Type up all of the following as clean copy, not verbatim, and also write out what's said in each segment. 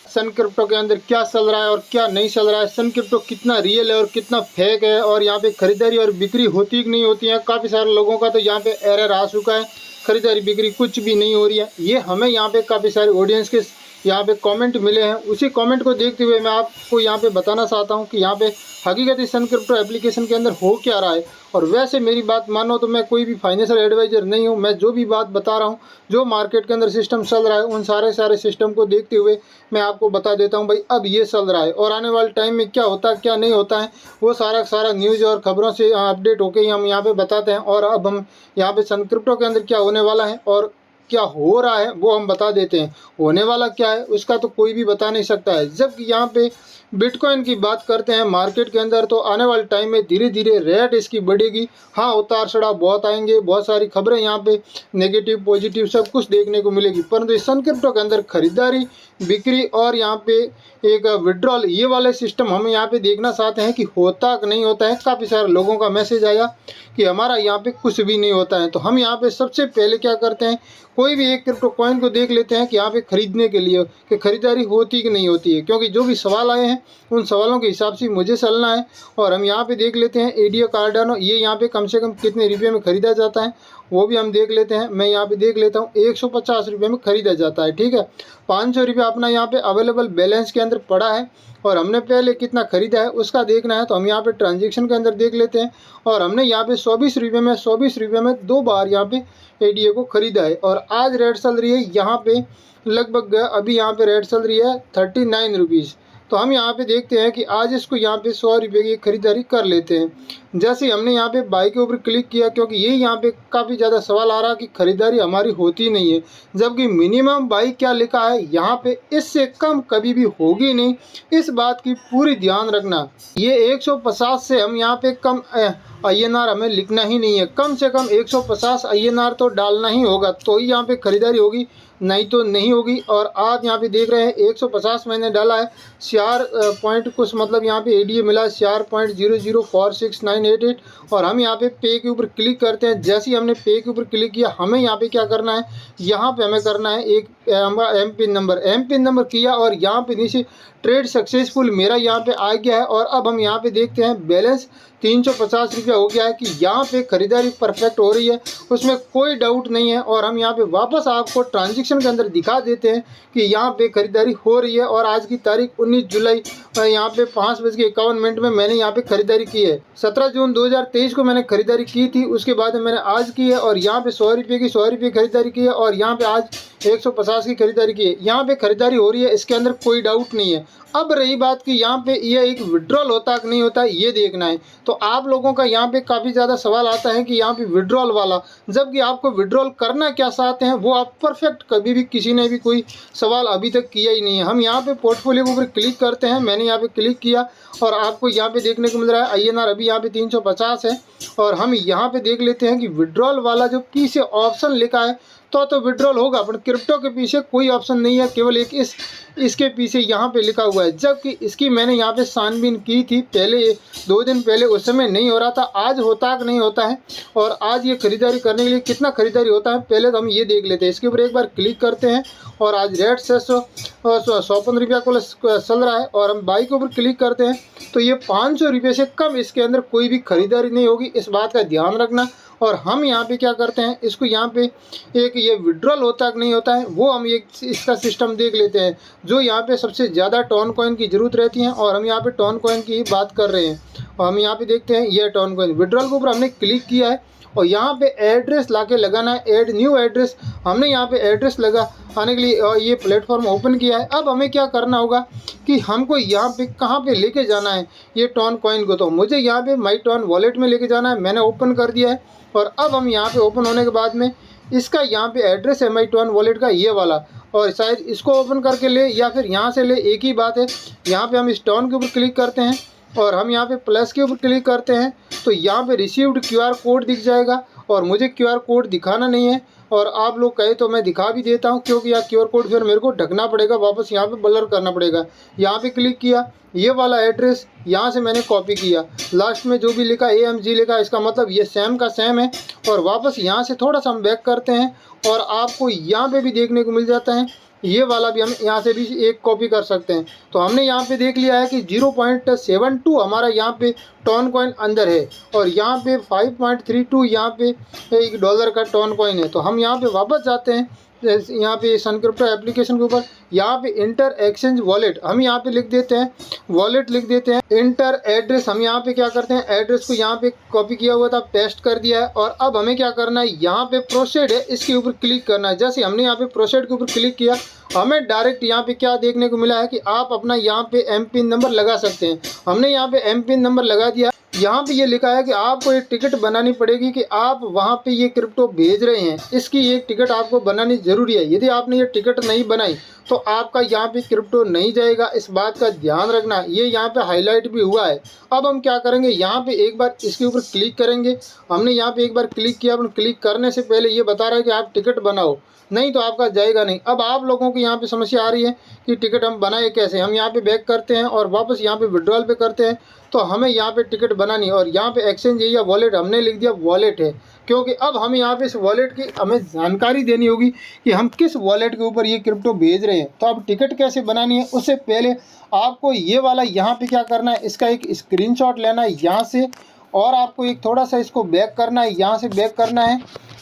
सन crypto के अंदर क्या चल रहा है और क्या नहीं चल रहा है, सन क्रिप्टो कितना रियल है और कितना फेक है, और यहाँ पे खरीदारी और बिक्री होती कि नहीं होती है। काफ़ी सारे लोगों का तो यहाँ पे एरर आ चुका है, खरीदारी बिक्री कुछ भी नहीं हो रही है। ये हमें यहाँ पे काफ़ी सारे ऑडियंस के यहाँ पे कमेंट मिले हैं। उसी कमेंट को देखते हुए मैं आपको यहाँ पे बताना चाहता हूँ कि यहाँ पे हकीकत सन क्रिप्टो एप्लीकेशन के अंदर हो क्या रहा है। और वैसे मेरी बात मानो तो मैं कोई भी फाइनेंशियल एडवाइज़र नहीं हूँ। मैं जो भी बात बता रहा हूँ, जो मार्केट के अंदर सिस्टम चल रहा है, उन सारे सिस्टम को देखते हुए मैं आपको बता देता हूँ भाई अब ये चल रहा है और आने वाले टाइम में क्या होता है क्या नहीं होता है, वो सारा न्यूज़ और ख़बरों से अपडेट होकर हम यहाँ पे बताते हैं। और अब हम यहाँ पे सन क्रिप्टो के अंदर क्या होने वाला है और क्या हो रहा है वो हम बता देते हैं। होने वाला क्या है उसका तो कोई भी बता नहीं सकता है। जबकि यहाँ पे बिटकॉइन की बात करते हैं मार्केट के अंदर, तो आने वाले टाइम में धीरे धीरे रेट इसकी बढ़ेगी। हाँ, उतार चढ़ाव बहुत आएंगे, बहुत सारी खबरें यहाँ पे नेगेटिव पॉजिटिव सब कुछ देखने को मिलेगी, परंतु इस सन क्रिप्टो के अंदर खरीदारी बिक्री और यहाँ पे एक विड्रॉल, ये वाले सिस्टम हम यहाँ पे देखना चाहते हैं कि होता कि नहीं होता है। काफ़ी सारे लोगों का मैसेज आया कि हमारा यहाँ पे कुछ भी नहीं होता है। तो हम यहाँ पे सबसे पहले क्या करते हैं, कोई भी एक क्रिप्टो कॉइन को देख लेते हैं कि यहाँ पे खरीदने के लिए कि खरीदारी होती कि नहीं होती है, क्योंकि जो भी सवाल आए हैं उन सवालों के हिसाब से मुझे चलना है। और हम यहाँ पे देख लेते हैं एडीओ कार्डानो, ये यहाँ पे कम से कम कितने रुपये में ख़रीदा जाता है वो भी हम देख लेते हैं। मैं यहाँ पे देख लेता हूँ 150 रुपये में ख़रीदा जाता है, ठीक है। 500 रुपये अपना यहाँ पे अवेलेबल बैलेंस के अंदर पड़ा है और हमने पहले कितना ख़रीदा है उसका देखना है। तो हम यहाँ पे ट्रांजेक्शन के अंदर देख लेते हैं और हमने यहाँ पे 24 रुपये में 2 बार यहाँ पे एडीए को ख़रीदा है। और आज रेट चल रही है यहाँ पे लगभग, अभी यहाँ पे रेट चल रही है 39 रुपीज़। तो हम यहाँ पे देखते हैं कि आज इसको यहाँ पे 100 रुपये की खरीदारी कर लेते हैं। जैसे हमने यहाँ पे बाई के ऊपर क्लिक किया, क्योंकि ये यहाँ पे काफ़ी ज़्यादा सवाल आ रहा कि खरीदारी हमारी होती नहीं है, जबकि मिनिमम बाई क्या लिखा है यहाँ पे, इससे कम कभी भी होगी नहीं। इस बात की पूरी ध्यान रखना। ये 150 से हम यहाँ पे कम INR हमें लिखना ही नहीं है, कम से कम 150 INR तो डालना ही होगा, तो ही यहाँ पे खरीदारी होगी, नहीं तो नहीं होगी। और आप यहाँ पे देख रहे हैं 150 मैंने डाला है, 4 पॉइंट कुछ मतलब यहाँ पे एडीए मिला 4.00469888। और हम यहाँ पे के ऊपर क्लिक करते हैं। जैसे ही हमने पे के ऊपर क्लिक किया, हमें यहाँ पे क्या करना है, यहाँ पे हमें करना है एक एम पिन नंबर किया और यहाँ पे नीचे ट्रेड सक्सेसफुल मेरा यहाँ पे आ गया है। और अब हम यहाँ पे देखते हैं बैलेंस 350 रुपया हो गया है कि यहाँ पे खरीदारी परफेक्ट हो रही है, उसमें कोई डाउट नहीं है। और हम यहाँ पे वापस आपको ट्रांजैक्शन के अंदर दिखा देते हैं कि यहाँ पे खरीदारी हो रही है। और आज की तारीख 19 जुलाई यहाँ पे 5:51 में मैंने यहाँ पे खरीदारी की है। 17 जून 2023 को मैंने खरीदारी की थी, उसके बाद मैंने आज की है और यहाँ पे 100 रुपये की 100 रुपये खरीदारी की है और यहाँ पे आज 150 की खरीदारी की है। यहाँ पे खरीदारी हो रही है, इसके अंदर कोई डाउट नहीं है। अब रही बात कि यहाँ पे ये एक विड्रॉल होता कि नहीं होता ये देखना है। तो आप लोगों का यहाँ पे काफ़ी ज़्यादा सवाल आता है कि यहाँ पे विड्रॉल वाला, जबकि आपको विड्रॉल करना क्या चाहते हैं वो आप परफेक्ट, कभी भी किसी ने भी कोई सवाल अभी तक किया ही नहीं है। हम यहाँ पे पोर्टफोलियो के ऊपर क्लिक करते हैं, मैंने यहाँ पे क्लिक किया और आपको यहाँ पे देखने को मिल रहा है INR अभी यहाँ पे 350 है। और हम यहाँ पे देख लेते हैं कि विड्रॉल वाला जो पीछे ऑप्शन लिखा है तो विड्रॉल होगा, पर क्रिप्टो के पीछे कोई ऑप्शन नहीं है, केवल एक इसके पीछे यहाँ पे लिखा हुआ है। जबकि इसकी मैंने यहाँ पे छानबीन की थी पहले 2 दिन पहले, उस समय नहीं हो रहा था। आज होता कि नहीं होता है और आज ये खरीदारी करने के लिए कितना खरीदारी होता है पहले तो हम ये देख लेते हैं। इसके ऊपर एक बार क्लिक करते हैं और आज रेट से 155 रुपया को चल रहा है। और हम बाई के ऊपर क्लिक करते हैं तो ये 500 रुपये से कम इसके अंदर कोई भी खरीदारी नहीं होगी, इस बात का ध्यान रखना। और हम यहाँ पे क्या करते हैं, इसको यहाँ पे एक ये विड्रॉल होता कि नहीं होता है वो हम एक इसका सिस्टम देख लेते हैं। जो यहाँ पे सबसे ज़्यादा टॉन कॉइन की ज़रूरत रहती है और हम यहाँ पे टॉन कॉइन की ही बात कर रहे हैं। और हम यहाँ पे देखते हैं ये टॉन कॉइन विड्रॉल के ऊपर हमने क्लिक किया है और यहाँ पे एड्रेस लाके लगाना है, ऐड न्यू एड्रेस। हमने यहाँ पे एड्रेस लगा आने के लिए और ये प्लेटफॉर्म ओपन किया है। अब हमें क्या करना होगा कि हमको यहाँ पे कहाँ पे लेके जाना है ये टॉन कॉइन को, तो मुझे यहाँ पे माई टॉन वॉलेट में लेके जाना है। मैंने ओपन कर दिया है और अब हम यहाँ पे ओपन होने के बाद में इसका यहाँ पे एड्रेस है माई टॉन वॉलेट का ये वाला, और शायद इसको ओपन करके ले या फिर यहाँ से ले, एक ही बात है। यहाँ पे हम इस टॉन के ऊपर क्लिक करते हैं और हम यहाँ पे प्लस के ऊपर क्लिक करते हैं तो यहाँ पे रिसीव्ड QR कोड दिख जाएगा और मुझे QR कोड दिखाना नहीं है। और आप लोग कहे तो मैं दिखा भी देता हूँ, क्योंकि यहाँ QR कोड फिर मेरे को ढकना पड़ेगा, वापस यहाँ पे ब्लर करना पड़ेगा। यहाँ पे क्लिक किया, ये वाला एड्रेस यहाँ से मैंने कॉपी किया, लास्ट में जो भी लिखा AMG लिखा, इसका मतलब ये सेम का सेम है। और वापस यहाँ से थोड़ा सा हम बैक करते हैं और आपको यहाँ पे भी देखने को मिल जाता है ये वाला भी हम यहाँ से भी एक कॉपी कर सकते हैं। तो हमने यहाँ पे देख लिया है कि 0.72 हमारा यहाँ पे टॉन कॉइन अंदर है और यहाँ पे 5.32 यहाँ पे $1 का टॉन कॉइन है। तो हम यहाँ पे वापस जाते हैं यहाँ पे सन क्रिप्टो एप्लीकेशन के ऊपर, यहाँ पे इंटर एक्सचेंज वॉलेट हम यहाँ पे लिख देते हैं, वॉलेट लिख देते हैं। इंटर एड्रेस हम यहाँ पे क्या करते हैं, एड्रेस को यहाँ पे कॉपी किया हुआ था पेस्ट कर दिया है। और अब हमें क्या करना है, यहाँ पे प्रोसीड है इसके ऊपर क्लिक करना है। जैसे हमने यहाँ पे प्रोसीड के ऊपर क्लिक किया, हमें डायरेक्ट यहाँ पे क्या देखने को मिला है कि आप अपना यहाँ पे एम पिन नंबर लगा सकते हैं। हमने यहाँ पे एम पिन नंबर लगा दिया। यहाँ पे ये लिखा है कि आपको एक टिकट बनानी पड़ेगी कि आप वहाँ पे ये क्रिप्टो भेज रहे हैं, इसकी एक टिकट आपको बनानी ज़रूरी है। यदि आपने ये टिकट नहीं बनाई तो आपका यहाँ पे क्रिप्टो नहीं जाएगा, इस बात का ध्यान रखना। ये यहाँ पे हाईलाइट भी हुआ है। अब हम क्या करेंगे, यहाँ पे एक बार इसके ऊपर क्लिक करेंगे। हमने यहाँ पे एक बार क्लिक किया, अपन क्लिक करने से पहले ये बता रहा है कि आप टिकट बनाओ, नहीं तो आपका जाएगा नहीं। अब आप लोगों को यहाँ पे समस्या आ रही है कि टिकट हम बनाए कैसे। हम यहाँ पे बैक करते हैं और वापस यहाँ पे विड्रॉल पे करते हैं। तो हमें यहाँ पे टिकट बनानी है और यहाँ पे एक्सचेंज या वॉलेट हमने लिख दिया वॉलेट है, क्योंकि अब हमें यहाँ पे इस वॉलेट की हमें जानकारी देनी होगी कि हम किस वॉलेट के ऊपर ये क्रिप्टो भेज रहे हैं। तो अब टिकट कैसे बनानी है, उससे पहले आपको ये वाला यहाँ पे क्या करना है, इसका एक स्क्रीनशॉट लेना है यहाँ से, और आपको एक थोड़ा सा इसको बैक करना है, यहाँ से बैक करना है,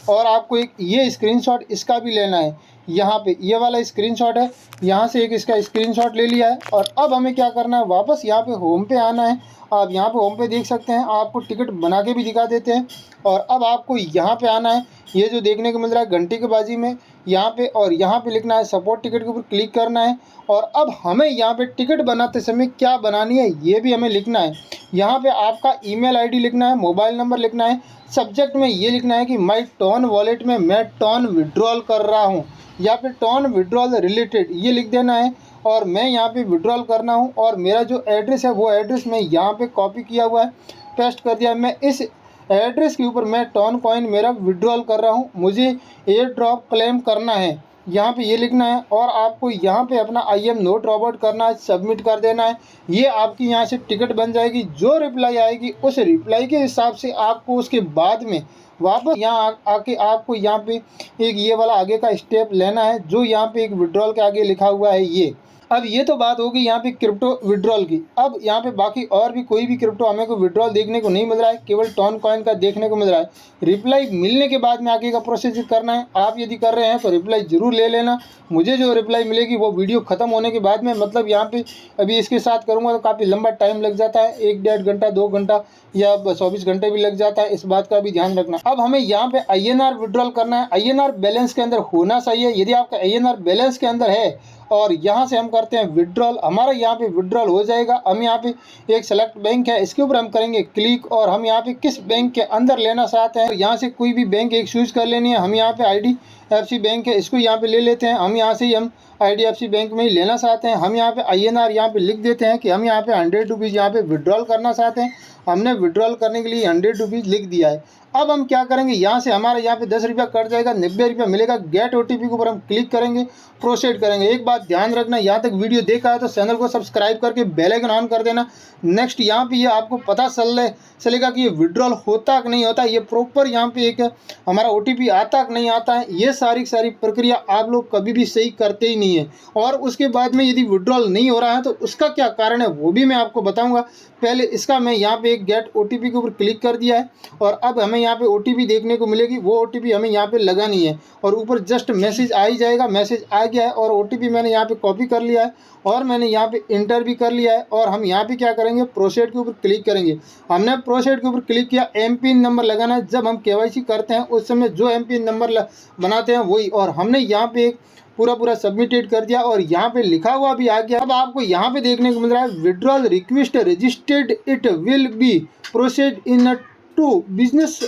और आपको एक ये स्क्रीनशॉट इसका भी लेना है। यहाँ पे ये वाला स्क्रीनशॉट है, यहाँ से एक इसका स्क्रीनशॉट ले लिया है। और अब हमें क्या करना है, वापस यहाँ पे होम पे आना है। आप यहाँ पे होम पे देख सकते हैं, आपको टिकट बना के भी दिखा देते हैं। और अब आपको यहाँ पे आना है, ये जो देखने को मिल रहा है घंटी की बाजी में यहाँ पे, और यहाँ पे लिखना है सपोर्ट टिकट के ऊपर क्लिक करना है। और अब हमें यहाँ पे टिकट बनाते समय क्या बनानी है ये भी हमें लिखना है। यहाँ पे आपका ईमेल आईडी लिखना है, मोबाइल नंबर लिखना है, सब्जेक्ट में ये लिखना है कि माई टॉन वॉलेट में मैं टॉन विड्रॉल कर रहा हूँ, या फिर टॉन विड्रॉल रिलेटेड ये लिख देना है। और मैं यहाँ पे विड्रॉल करना हूँ और मेरा जो एड्रेस है वो एड्रेस मैं यहाँ पे कॉपी किया हुआ है, पेस्ट कर दिया। मैं इस एड्रेस के ऊपर मैं टॉन कॉइन मेरा विड्रॉल कर रहा हूँ, मुझे एयर ड्रॉप क्लेम करना है, यहाँ पे ये लिखना है। और आपको यहाँ पे अपना आई एम नोट रॉबोट करना है, सबमिट कर देना है। ये आपकी यहाँ से टिकट बन जाएगी। जो रिप्लाई आएगी उस रिप्लाई के हिसाब से आपको उसके बाद में वापस यहाँ आके आपको यहाँ पे एक ये वाला आगे का स्टेप लेना है, जो यहाँ पे एक विड्रॉल के आगे लिखा हुआ है ये। अब ये तो बात होगी यहाँ पे क्रिप्टो विड्रॉल की। अब यहाँ पे बाकी और भी कोई भी क्रिप्टो हमें को विड्रॉल देखने को नहीं मिल रहा है, केवल टॉन कॉइन का देखने को मिल रहा है। रिप्लाई मिलने के बाद में आगे का प्रोसेस करना है। आप यदि कर रहे हैं तो रिप्लाई ज़रूर ले लेना। मुझे जो रिप्लाई मिलेगी वो वीडियो ख़त्म होने के बाद में, मतलब यहाँ पे अभी इसके साथ करूँगा तो काफ़ी लंबा टाइम लग जाता है, 1-1.5 घंटा 2 घंटा या 24 घंटे भी लग जाता है, इस बात का भी ध्यान रखना। अब हमें यहाँ पे INR विड्रॉल करना है। INR बैलेंस के अंदर होना चाहिए। यदि आपका INR बैलेंस के अंदर है और यहाँ से हम करते हैं विड्रॉल, हमारा यहाँ पे विड्रॉल हो जाएगा। हम यहाँ पे एक सेलेक्ट बैंक है, इसके ऊपर हम करेंगे क्लिक, और हम यहाँ पे किस बैंक के अंदर लेना चाहते हैं, यहाँ से कोई भी बैंक एक चूज़ कर लेनी है। हम यहाँ पे IDFC बैंक है, इसको यहाँ पे ले लेते हैं। हम यहाँ से ही हम IDFC बैंक में ही लेना चाहते हैं। हम यहाँ पे INR यहाँ पे लिख देते हैं कि हम यहाँ पे 100 रुपीज़ यहाँ पे विड्रॉल करना चाहते हैं। हमने विड्रॉल करने के लिए 100 रुपीज़ लिख दिया है। अब हम क्या करेंगे, यहाँ से हमारे यहाँ पे 10 रुपया कट जाएगा, 90 रुपया मिलेगा। गेट OTP के ऊपर हम क्लिक करेंगे, प्रोसीड करेंगे। एक बात ध्यान रखना, यहाँ तक वीडियो देखा है तो चैनल को सब्सक्राइब करके बेल आइकन ऑन कर देना। नेक्स्ट यहाँ पे ये आपको पता चलेगा कि ये विड्रॉल होता कि नहीं होता, ये प्रॉपर यहाँ पे एक हमारा OTP आता कि नहीं आता है। ये सारी प्रक्रिया आप लोग कभी भी सही करते ही नहीं है। और उसके बाद में यदि विड्रॉल नहीं हो रहा है तो उसका क्या कारण है वो भी मैं आपको बताऊँगा। पहले इसका मैं यहाँ पे एक गेट OTP के ऊपर क्लिक कर दिया है और अब हमें यहाँ पे OTP देखने को मिलेगी। वो OTP हमें यहाँ पे लगानी है और ऊपर जस्ट मैसेज आ ही जाएगा। मैसेज आ गया है और OTP मैंने यहाँ पे कॉपी कर लिया है और मैंने यहाँ पे इंटर भी कर लिया है। और हम यहाँ पे क्या करेंगे, प्रोसीड के ऊपर क्लिक करेंगे। हमने प्रोसीड के ऊपर क्लिक किया, MPIN नंबर लगाना है। जब हम KYC करते हैं उस समय जो MPIN नंबर बनाते हैं वही, और हमने यहाँ पे एक पूरा सबमिटेड कर दिया और यहाँ पे लिखा हुआ भी आ गया। अब आपको यहाँ पे देखने को मिल रहा है withdrawal request registered, it will be proceed in 2 business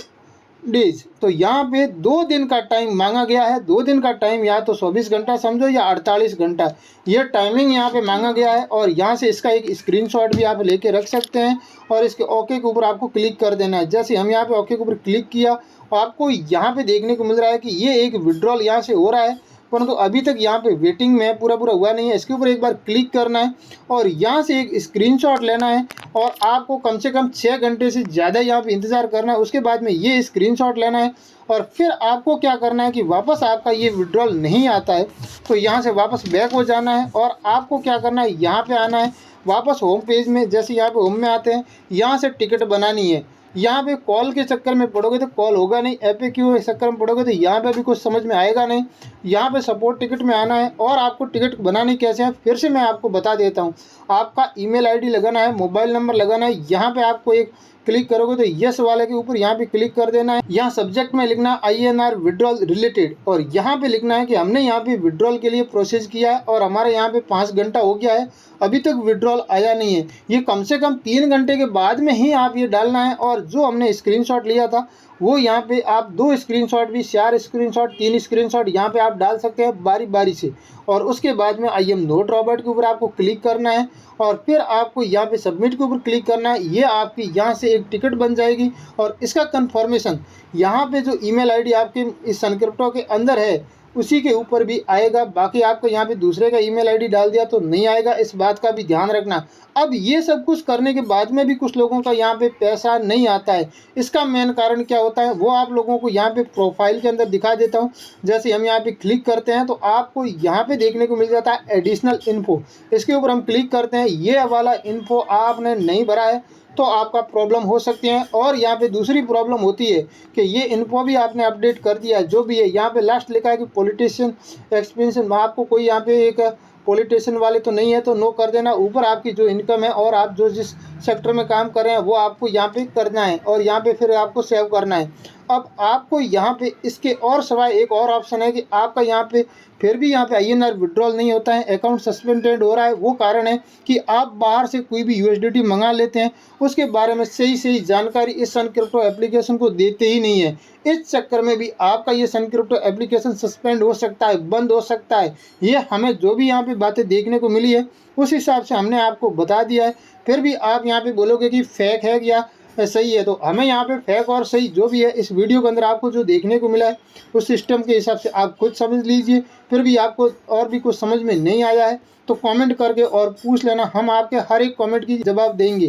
days. तो यहाँ पे 2 दिन का टाइम मांगा गया है। 2 दिन का टाइम या तो 24 घंटा समझो या 48 घंटा, ये टाइमिंग यहाँ पे मांगा गया है। और यहाँ से इसका एक स्क्रीनशॉट भी आप लेके रख सकते हैं और इसके ओके के ऊपर आपको क्लिक कर देना है। जैसे हम यहाँ पे ओके के ऊपर क्लिक किया, आपको यहाँ पे देखने को मिल रहा है कि ये एक विड्रॉल यहाँ से हो रहा है। परंतु अभी तक यहाँ पे वेटिंग में पूरा हुआ नहीं है। इसके ऊपर एक बार क्लिक करना है और यहाँ से एक स्क्रीनशॉट लेना है और आपको कम से कम 6 घंटे से ज़्यादा यहाँ पे इंतज़ार करना है। उसके बाद में ये स्क्रीनशॉट लेना है और फिर आपको क्या करना है कि वापस आपका ये विड्रॉल नहीं आता है तो यहाँ से वापस बैक हो जाना है और आपको क्या करना है, यहाँ पे आना है वापस होम पेज में। जैसे यहाँ पे होम में आते हैं, यहाँ से टिकट बनानी है। यहाँ पे कॉल के चक्कर में पड़ोगे तो कॉल होगा नहीं, FAQ के चक्कर में पड़ोगे तो यहाँ पे भी कुछ समझ में आएगा नहीं। यहाँ पे सपोर्ट टिकट में आना है और आपको टिकट बनानी कैसे है फिर से मैं आपको बता देता हूँ। आपका ईमेल आईडी लगाना है, मोबाइल नंबर लगाना है। यहाँ पे आपको एक क्लिक करोगे तो यस वाले के ऊपर यहाँ पे क्लिक कर देना है। यहाँ सब्जेक्ट में लिखना है INR विड्रॉल रिलेटेड और यहाँ पे लिखना है कि हमने यहाँ पे विड्रॉल के लिए प्रोसेस किया है और हमारे यहाँ पे 5 घंटा हो गया है, अभी तक विड्रॉल आया नहीं है। ये कम से कम 3 घंटे के बाद में ही आप ये डालना है। और जो हमने स्क्रीनशॉट लिया था वो यहाँ पे आप 2 स्क्रीनशॉट भी, 4 स्क्रीनशॉट, 3 स्क्रीनशॉट यहाँ पे आप डाल सकते हैं बारी बारी से। और उसके बाद में आई एम नोट रॉबर्ट के ऊपर आपको क्लिक करना है और फिर आपको यहाँ पे सबमिट के ऊपर क्लिक करना है। ये आपकी यहाँ से एक टिकट बन जाएगी और इसका कंफर्मेशन यहाँ पे जो ईमेल आईडी आपके इस सनक्रिप्टो के अंदर है उसी के ऊपर भी आएगा। बाकी आपको यहाँ पे दूसरे का ईमेल आईडी डाल दिया तो नहीं आएगा, इस बात का भी ध्यान रखना। अब ये सब कुछ करने के बाद में भी कुछ लोगों का यहाँ पे पैसा नहीं आता है। इसका मेन कारण क्या होता है वो आप लोगों को यहाँ पे प्रोफाइल के अंदर दिखा देता हूँ। जैसे हम यहाँ पे क्लिक करते हैं तो आपको यहाँ पे देखने को मिल जाता है एडिशनल इन्फो। इसके ऊपर हम क्लिक करते हैं, ये वाला इन्फो आपने नहीं भरा है तो आपका प्रॉब्लम हो सकती है। और यहाँ पे दूसरी प्रॉब्लम होती है कि ये इन्फो भी आपने अपडेट कर दिया है, जो भी है। यहाँ पे लास्ट लिखा है कि पॉलिटिशियन एक्सपेंशन, आपको कोई यहाँ पे एक पॉलिटिशियन वाले तो नहीं है तो नो कर देना। ऊपर आपकी जो इनकम है और आप जो जिस सेक्टर में काम कर रहे हैं वो आपको यहाँ पे करना है और यहाँ पे फिर आपको सेव करना है। अब आपको यहाँ पे इसके और सिवाय एक और ऑप्शन है कि आपका यहाँ पे फिर भी यहाँ पे INR विड्रॉल नहीं होता है, अकाउंट सस्पेंडेड हो रहा है। वो कारण है कि आप बाहर से कोई भी USDT मंगा लेते हैं, उसके बारे में सही जानकारी इस सनक्रिप्टो एप्लीकेशन को देते ही नहीं है। इस चक्कर में भी आपका ये सनक्रिप्टो एप्लीकेशन सस्पेंड हो सकता है, बंद हो सकता है। ये हमें जो भी यहाँ पे बातें देखने को मिली है उस हिसाब से हमने आपको बता दिया है। फिर भी आप यहाँ पे बोलोगे कि फेक है या सही है, तो हमें यहाँ पे फेक और सही जो भी है इस वीडियो के अंदर आपको जो देखने को मिला है उस सिस्टम के हिसाब से आप खुद समझ लीजिए। फिर भी आपको और भी कुछ समझ में नहीं आया है तो कमेंट करके और पूछ लेना, हम आपके हर एक कमेंट की जवाब देंगे।